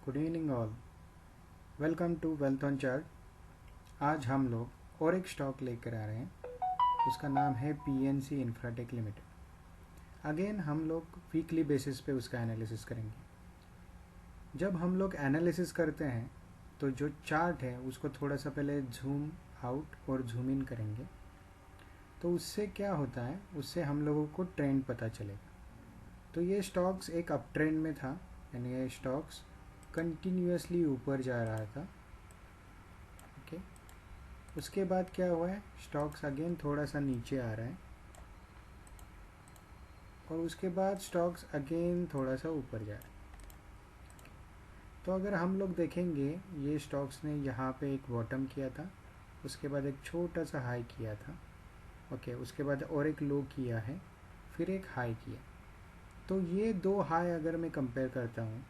Good evening all. Welcome to Wealth on Chart. आज हम लोग और एक स्टॉक लेकर आ रहे हैं, उसका नाम है PNC इंफ्राटेक लिमिटेड। अगेन हम लोग वीकली बेसिस पे उसका एनालिसिस करेंगे। जब हम लोग एनालिसिस करते हैं तो जो चार्ट है उसको थोड़ा सा पहले जूम आउट और जूम इन करेंगे, तो उससे क्या होता है, उससे हम लोगों को ट्रेंड पता चलेगा। तो ये स्टॉक्स एक अप ट्रेंड में था, यानी ये स्टॉक्स कंटिन्यूसली ऊपर जा रहा था। ओके, उसके बाद क्या हुआ है, स्टॉक्स अगेन थोड़ा सा नीचे आ रहा है और उसके बाद स्टॉक्स अगेन थोड़ा सा ऊपर जा रहा है। तो अगर हम लोग देखेंगे, ये स्टॉक्स ने यहाँ पे एक बॉटम किया था, उसके बाद एक छोटा सा हाई किया था। ओके, उसके बाद और एक लो किया है, फिर एक हाई किया। तो ये दो हाई अगर मैं कंपेयर करता हूँ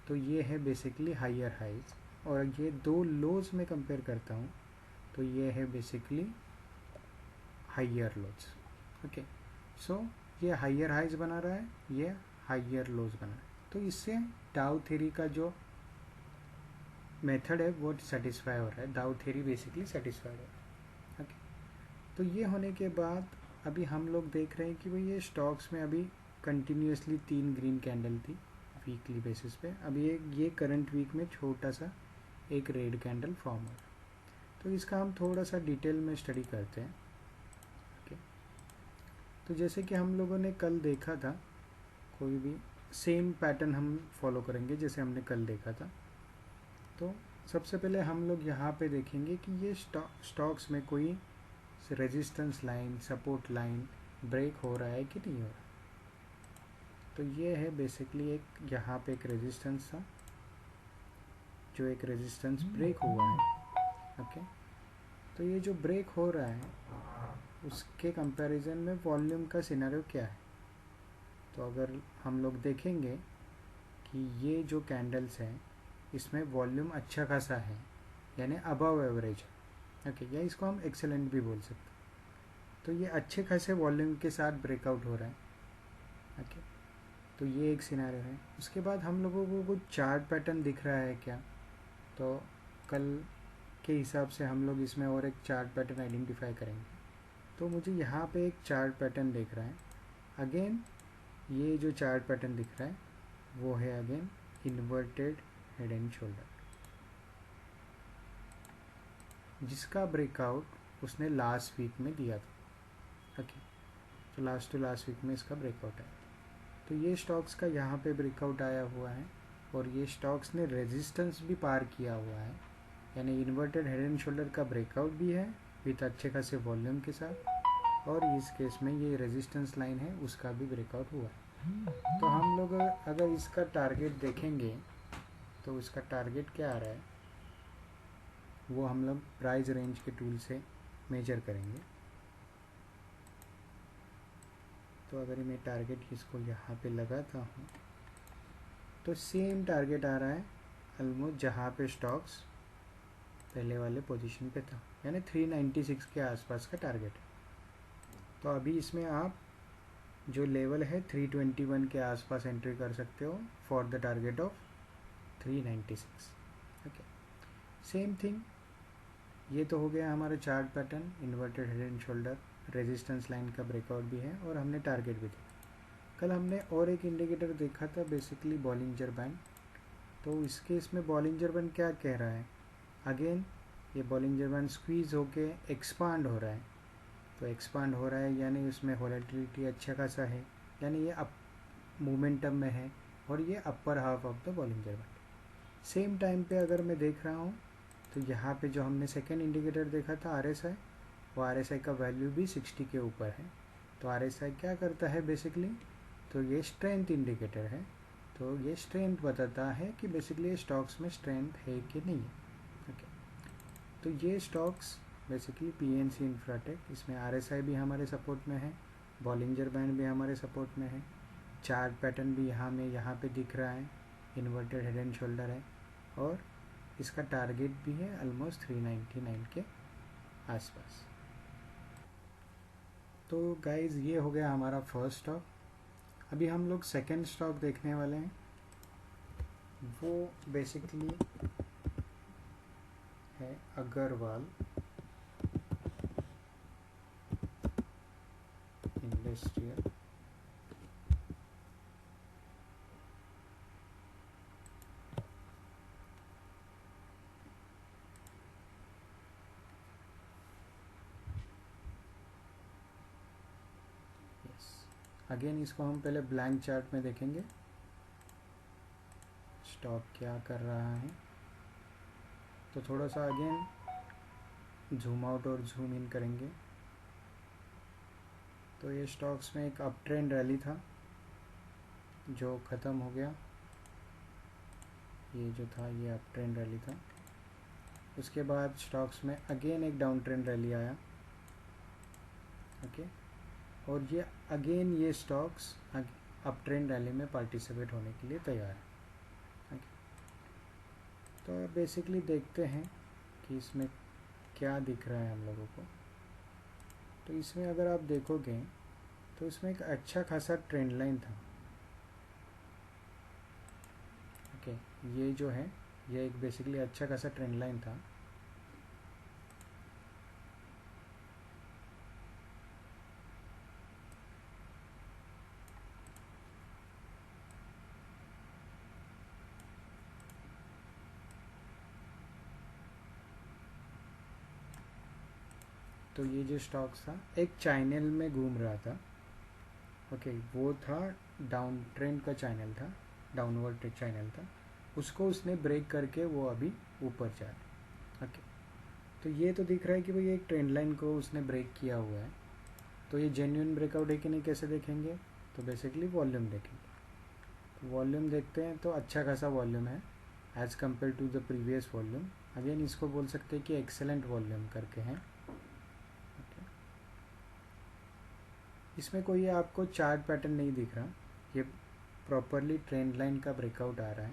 तो ये है बेसिकली हायर हाइज, और ये दो लोज में कंपेयर करता हूँ तो ये है बेसिकली हायर लोज। ओके, सो ये हायर हाइज बना रहा है, ये हायर लोज बना रहा है। तो इससे डाउ थ्योरी का जो मेथड है वो सेटिस्फाई हो रहा है, डाउ थ्योरी बेसिकली सेटिस्फाई हो रहा है। ओके, तो ये होने के बाद अभी हम लोग देख रहे हैं कि भाई ये स्टॉक्स में अभी कंटिन्यूसली 3 ग्रीन कैंडल थी वीकली बेसिस पे। अभी ये करंट वीक में छोटा सा एक रेड कैंडल फॉर्म हो रहा है। तो इसका हम थोड़ा सा डिटेल में स्टडी करते हैं। ओके, तो जैसे कि हम लोगों ने कल देखा था, कोई भी सेम पैटर्न हम फॉलो करेंगे जैसे हमने कल देखा था। तो सबसे पहले हम लोग यहाँ पे देखेंगे कि ये स्टॉक्स में कोई resistance line, support line break हो रहा है कि नहीं हो रहा। तो ये है बेसिकली एक यहाँ पे एक रेजिस्टेंस था, जो एक रेजिस्टेंस ब्रेक हुआ है। ओके, तो ये जो ब्रेक हो रहा है उसके कंपैरिजन में वॉल्यूम का सिनेरियो क्या है। तो अगर हम लोग देखेंगे कि ये जो कैंडल्स हैं इसमें वॉल्यूम अच्छा खासा है, यानी अबव एवरेज है। ओके, या इसको हम एक्सेलेंट भी बोल सकते हैं। तो ये अच्छे खासे वॉल्यूम के साथ ब्रेकआउट हो रहा है। ओके, तो ये एक सिनेरियो है। उसके बाद हम लोगों को कुछ चार्ट पैटर्न दिख रहा है क्या, तो कल के हिसाब से हम लोग इसमें और एक चार्ट पैटर्न आइडेंटिफाई करेंगे। तो मुझे यहाँ पे एक चार्ट पैटर्न दिख रहा है। अगेन ये जो चार्ट पैटर्न दिख रहा है वो है again inverted head and shoulder, जिसका ब्रेकआउट उसने लास्ट वीक में दिया था। ओके, तो लास्ट टू लास्ट वीक में इसका ब्रेकआउट है। तो ये स्टॉक्स का यहाँ पे ब्रेकआउट आया हुआ है और ये स्टॉक्स ने रेजिस्टेंस भी पार किया हुआ है, यानी इन्वर्टेड हेड एंड शोल्डर का ब्रेकआउट भी है विथ अच्छे खासे वॉल्यूम के साथ, और इस केस में ये रेजिस्टेंस लाइन है उसका भी ब्रेकआउट हुआ है। तो हम लोग अगर इसका टारगेट देखेंगे तो इसका टारगेट क्या आ रहा है वो हम लोग प्राइस रेंज के टूल से मेजर करेंगे। तो अगर मैं टारगेट इसको यहाँ पे लगाता हूँ तो सेम टारगेट आ रहा है ऑलमोस्ट जहाँ पे स्टॉक्स पहले वाले पोजीशन पे था, यानी 396 के आसपास का टारगेट है। तो अभी इसमें आप जो लेवल है 321 के आसपास एंट्री कर सकते हो for the target of 396। Okay, same thing ये तो हो गया हमारा chart pattern, inverted head and shoulder, resistance line का ब्रेकआउट भी है और हमने टारगेट भी देखा। कल हमने और एक इंडिकेटर देखा था बेसिकली बॉलिंजर बैंड। तो इस केस में बॉलिंजर बैंड क्या कह रहा है, अगेन ये बॉलिंजर बैंड स्क्वीज होके एक्सपांड हो रहा है। तो एक्सपांड हो रहा है यानी उसमें वोलेटिलिटी अच्छा खासा है, यानी ये अप मोमेंटम में है और ये upper half of the Bollinger band. Same time पे अगर मैं देख रहा हूँ तो यहाँ पे जो हमने सेकेंड इंडिकेटर देखा था RSI, वो RSI का वैल्यू भी 60 के ऊपर है। तो RSI क्या करता है बेसिकली, तो ये स्ट्रेंथ इंडिकेटर है। तो ये स्ट्रेंथ बताता है कि बेसिकली स्टॉक्स में स्ट्रेंथ है कि नहीं है। ओके, तो ये स्टॉक्स बेसिकली PNC इंफ्राटेक, इसमें RSI भी हमारे सपोर्ट में है, बॉलिंजर बैंड भी हमारे सपोर्ट में है, चार्ट पैटर्न भी यहाँ पे दिख रहा है, इन्वर्टेड हेड एंड शोल्डर है, और इसका टारगेट भी है ऑलमोस्ट 399 के आसपास। तो गाइज ये हो गया हमारा फर्स्ट स्टॉक। अभी हम लोग सेकेंड स्टॉक देखने वाले हैं वो बेसिकली है अग्रवाल इंडस्ट्रियल अगेन इसको हम पहले ब्लैंक चार्ट में देखेंगे स्टॉक क्या कर रहा है। तो थोड़ा सा अगेन जूम आउट और जूम इन करेंगे। तो ये स्टॉक्स में एक अप ट्रेंड रैली था जो ख़त्म हो गया। ये जो था ये अप ट्रेंड रैली था। उसके बाद स्टॉक्स में अगेन एक डाउन ट्रेंड रैली आया। ओके, और ये अगेन ये स्टॉक्स अप ट्रेंड रैली में पार्टिसिपेट होने के लिए तैयार है। ओके, तो बेसिकली देखते हैं कि इसमें क्या दिख रहा है हम लोगों को। तो इसमें अगर आप देखोगे तो इसमें एक अच्छा खासा ट्रेंड लाइन था। ओके, ये जो है ये एक बेसिकली अच्छा खासा ट्रेंड लाइन था। तो ये जो स्टॉक्स था एक चैनल में घूम रहा था। ओके, वो था डाउन ट्रेंड का चैनल था, डाउनवर्ड चैनल था। उसको उसने ब्रेक करके वो अभी ऊपर जा रहा है। ओके, तो ये तो दिख रहा है कि भाई एक ट्रेंड लाइन को उसने ब्रेक किया हुआ है। तो ये जेन्युइन ब्रेकआउट है कि नहीं कैसे देखेंगे? तो बेसिकली वॉल्यूम देखेंगे। तो वॉल्यूम देखते हैं तो अच्छा खासा वॉल्यूम है as compare to the previous volume. Again इसको बोल सकते हैं कि एक्सेलेंट वॉल्यूम करके हैं। इसमें कोई आपको चार्ट पैटर्न नहीं दिख रहा, ये प्रॉपरली ट्रेंड लाइन का ब्रेकआउट आ रहा है।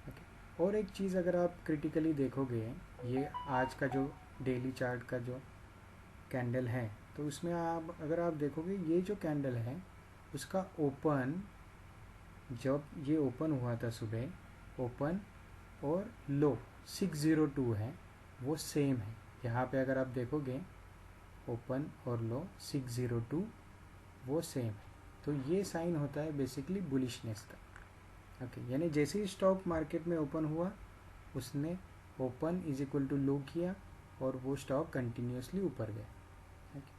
ओके, और एक चीज़ अगर आप क्रिटिकली देखोगे, ये आज का जो डेली चार्ट का जो कैंडल है तो उसमें आप अगर आप देखोगे ये जो कैंडल है उसका ओपन, जब ये ओपन हुआ था सुबह, ओपन और लो 602 है वो सेम है। यहाँ पे अगर आप देखोगे ओपन और लो 602 वो सेम है। तो ये साइन होता है बेसिकली बुलिशनेस का। ओके, यानी जैसे ही स्टॉक मार्केट में ओपन हुआ उसने open is equal to low किया और वो स्टॉक कंटिन्यूसली ऊपर गया। ओके,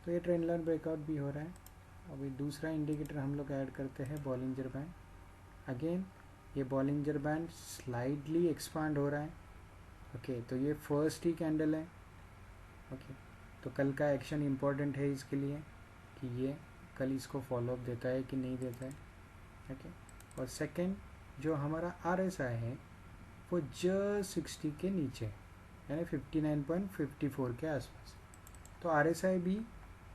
तो ये ट्रेंड लाइन ब्रेकआउट भी हो रहा है। अभी दूसरा इंडिकेटर हम लोग ऐड करते हैं बॉलिंजर बैंड। अगेन ये बॉलिंजर बैंड स्लाइडली एक्सपांड हो रहा है। ओके, तो ये फर्स्ट ही कैंडल है। ओके, तो कल का एक्शन इम्पॉर्टेंट है इसके लिए कि ये कल इसको फॉलोअप देता है कि नहीं देता है। ओके, और सेकंड जो हमारा RSI है वो जस्ट 60 के नीचे यानी 59.54 के आसपास। तो RSI भी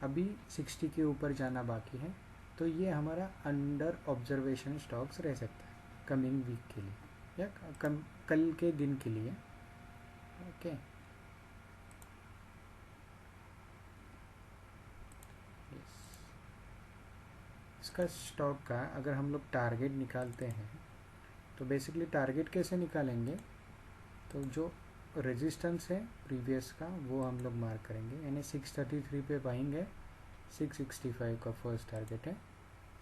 अभी 60 के ऊपर जाना बाकी है। तो ये हमारा अंडर ऑब्जर्वेशन स्टॉक्स रह सकता है कमिंग वीक के लिए या कल के दिन के लिए। ओके, इसका स्टॉक का अगर हम लोग टारगेट निकालते हैं तो बेसिकली टारगेट कैसे निकालेंगे? तो जो रेजिस्टेंस है प्रीवियस का वो हम लोग मार्क करेंगे, यानी 633 पे बाइंग है, 665 का फर्स्ट टारगेट है।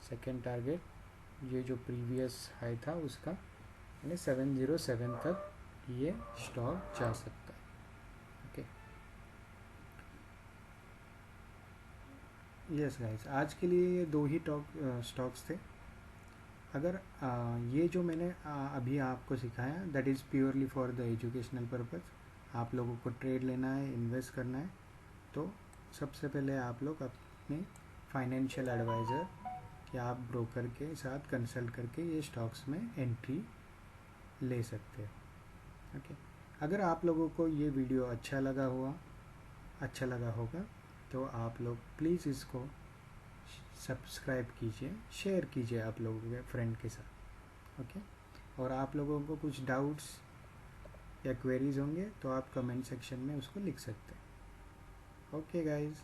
सेकेंड टारगेट ये जो प्रीवियस हाई था उसका यानी 707 तक ये स्टॉक जा सकता है। ओके, यस गाइस, आज के लिए ये दो ही स्टॉक्स थे। अगर ये जो मैंने अभी आपको सिखाया that is purely for the educational purpose, आप लोगों को ट्रेड लेना है, इन्वेस्ट करना है तो सबसे पहले आप लोग अपने फाइनेंशियल एडवाइज़र या आप ब्रोकर के साथ कंसल्ट करके ये स्टॉक्स में एंट्री ले सकते हो। ओके, अगर आप लोगों को ये वीडियो अच्छा लगा होगा तो आप लोग प्लीज़ इसको सब्सक्राइब कीजिए, शेयर कीजिए आप लोगों के फ्रेंड के साथ। ओके, और आप लोगों को कुछ डाउट्स या क्वेरीज होंगे तो आप कमेंट सेक्शन में उसको लिख सकते हैं। Okay guys,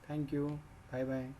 thank you, bye bye.